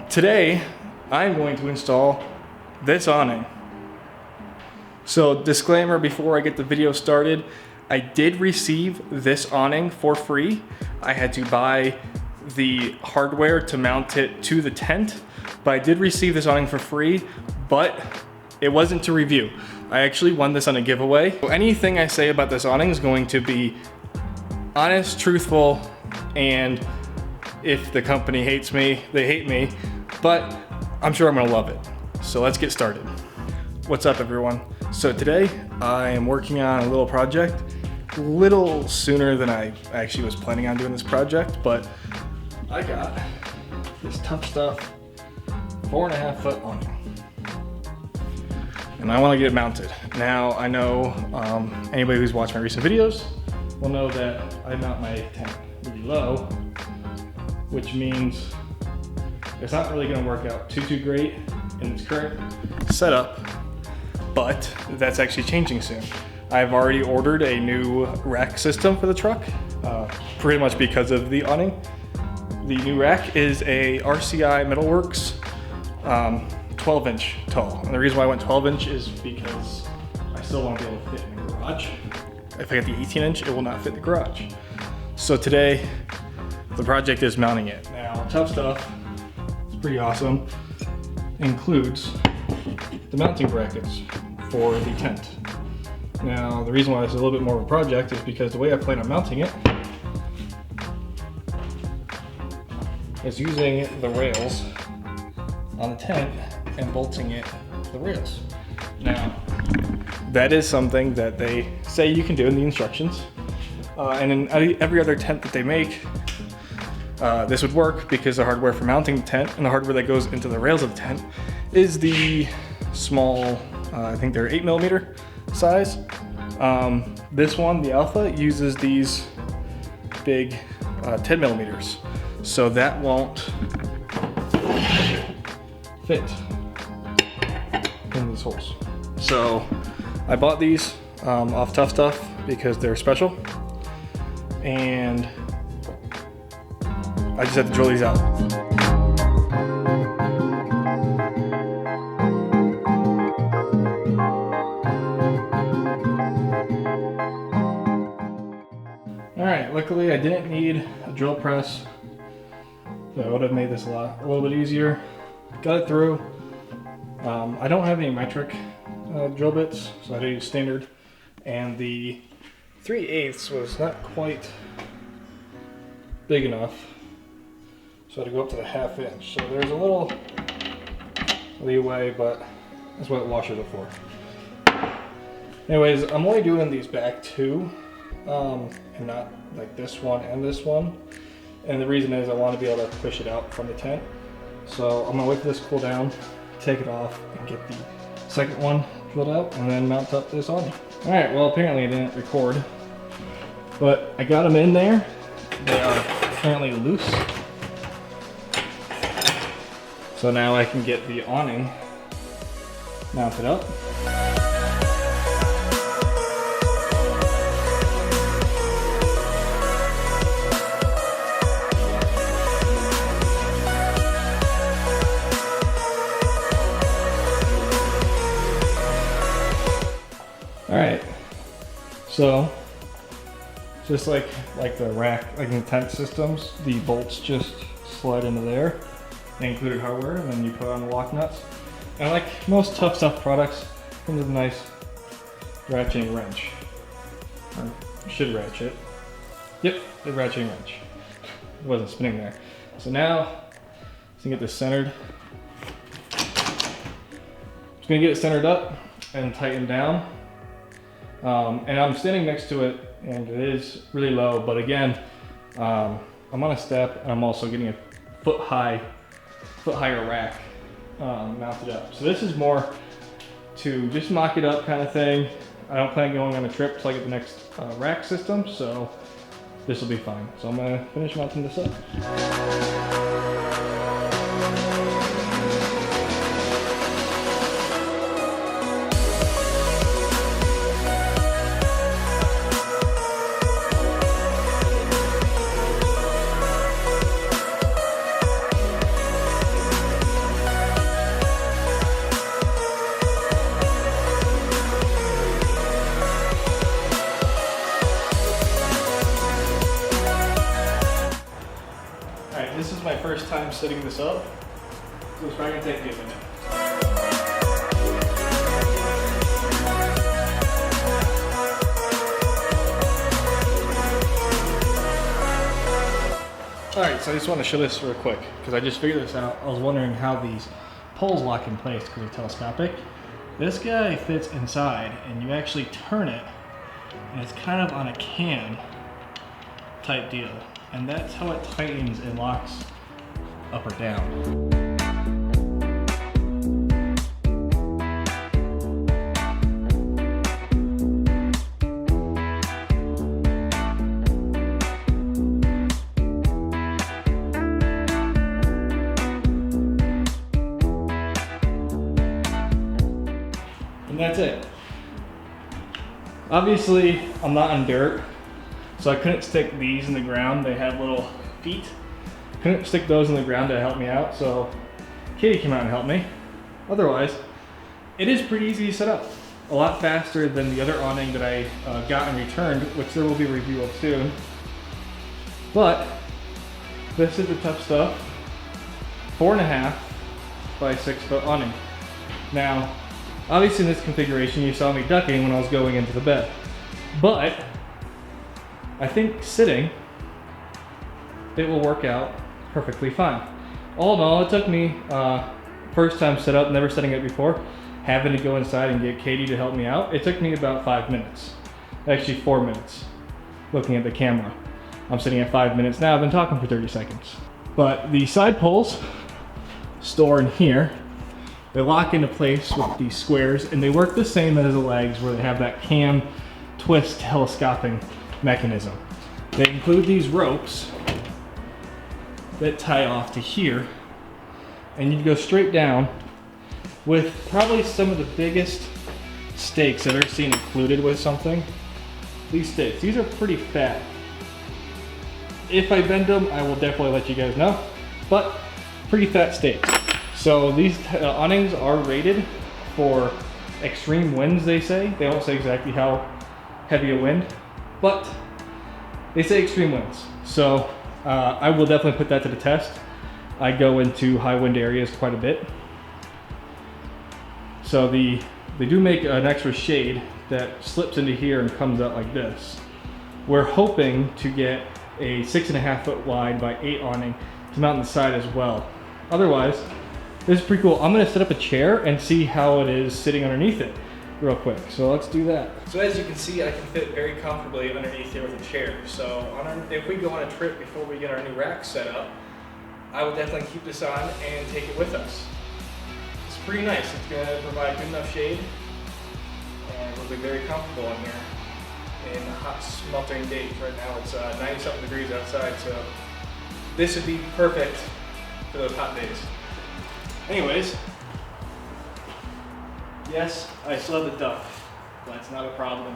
Today, I'm going to install this awning. So disclaimer before I get the video started, I did receive this awning for free. I had to buy the hardware to mount it to the tent, but I did receive this awning for free, but it wasn't to review. I actually won this on a giveaway. So anything I say about this awning is going to be honest, truthful, and if the company hates me, they hate me, but I'm sure I'm gonna love it. So let's get started. What's up, everyone? So today I am working on a little project, a little sooner than I actually was planning on doing this project, but I got this TuffStuff 4.5 foot awning. And I wanna get it mounted. Now I know anybody who's watched my recent videos will know that I mount my tent really low, which means it's not really gonna work out too great in its current setup, but that's actually changing soon. I've already ordered a new rack system for the truck, pretty much because of the awning. The new rack is a RCI Metalworks 12-inch tall. And the reason why I went 12-inch is because I still want to be able to fit in the garage. If I get the 18-inch, it will not fit the garage. So today, the project is mounting it. Now, TuffStuff, it's pretty awesome, includes the mounting brackets for the tent. Now, the reason why it's a little bit more of a project is because the way I plan on mounting it is using the rails on the tent and bolting it to the rails. Now, that is something that they say you can do in the instructions. And in every other tent that they make, this would work because the hardware for mounting the tent and the hardware that goes into the rails of the tent is the small, I think they're 8mm size. This one, the Alpha, uses these big 10mm. So that won't fit in these holes. So I bought these off TuffStuff because they're special, and I just have to drill these out. Alright, luckily I didn't need a drill press. That would have made this a little bit easier. Got it through. I don't have any metric drill bits, so I had to use standard. And the 3/8 was not quite big enough, so I had to go up to the 1/2 inch. So there's a little leeway, but that's what washers are for. Anyways, I'm only doing these back two, and not like this one and this one. And the reason is I want to be able to push it out from the tent. So I'm gonna wait for this to cool down, take it off, and get the second one drilled out, and then mount up this awning. All right, well, apparently I didn't record, but I got them in there. They are apparently loose. So now I can get the awning mounted up. All right, so just like the rack, like in the tent systems, the bolts just slide into there. They included hardware, and then you put on the lock nuts. And like most TuffStuff products, comes with a nice ratcheting wrench. Or should ratchet. Yep, the ratcheting wrench. It wasn't spinning there. So now, let's get this centered. Just gonna get it centered up and tightened down. And I'm standing next to it, and it is really low, but again, I'm on a step, and I'm also getting a foot higher rack mounted up. So this is more to just mock it up kind of thing. I don't plan on going on a trip till I get the next rack system, so this will be fine. So I'm gonna finish mounting this up. setting this up, so it's probably gonna take me a minute. Alright, so I just want to show this real quick, because I just figured this out. I was wondering how these poles lock in place because they're telescopic. This guy fits inside, and you actually turn it, and it's kind of on a cam type deal. And that's how it tightens and locks up or down. And that's it. Obviously, I'm not on dirt, so I couldn't stick these in the ground. They have little feet. Couldn't stick those in the ground to help me out, so Katie came out and helped me. Otherwise, it is pretty easy to set up. A lot faster than the other awning that I got and returned, which there will be a review of soon. But this is the TuffStuff 4.5 by 6 foot awning. Now, obviously in this configuration you saw me ducking when I was going into the bed, but I think sitting it will work out perfectly fine. All in all, it took me first time set up, never setting it before, having to go inside and get Katie to help me out. It took me about 5 minutes, actually 4 minutes, looking at the camera. I'm sitting at 5 minutes now. I've been talking for 30 seconds. But the side poles store in here. They lock into place with these squares, and they work the same as the legs, where they have that cam twist telescoping mechanism. They include these ropes that tie off to here, and you go straight down with probably some of the biggest stakes I've ever seen included with something. These stakes, these are pretty fat. If I bend them, I will definitely let you guys know, but pretty fat stakes. So these awnings are rated for extreme winds, they say. They don't say exactly how heavy a wind, but they say extreme winds. So I will definitely put that to the test. I go into high wind areas quite a bit. So they do make an extra shade that slips into here and comes out like this. We're hoping to get a 6.5 foot wide by 8 awning to mount on the side as well. Otherwise, this is pretty cool. I'm gonna set up a chair and see how it is sitting underneath it real quick. So let's do that. So as you can see, I can fit very comfortably underneath here with a chair. So if we go on a trip before we get our new rack set up, I will definitely keep this on and take it with us. It's pretty nice. It's gonna provide good enough shade, and we'll be very comfortable in here in hot smeltering days. Right now it's 90-something degrees outside, so this would be perfect for those hot days. Anyways, yes, I still have the duck. That's not a problem.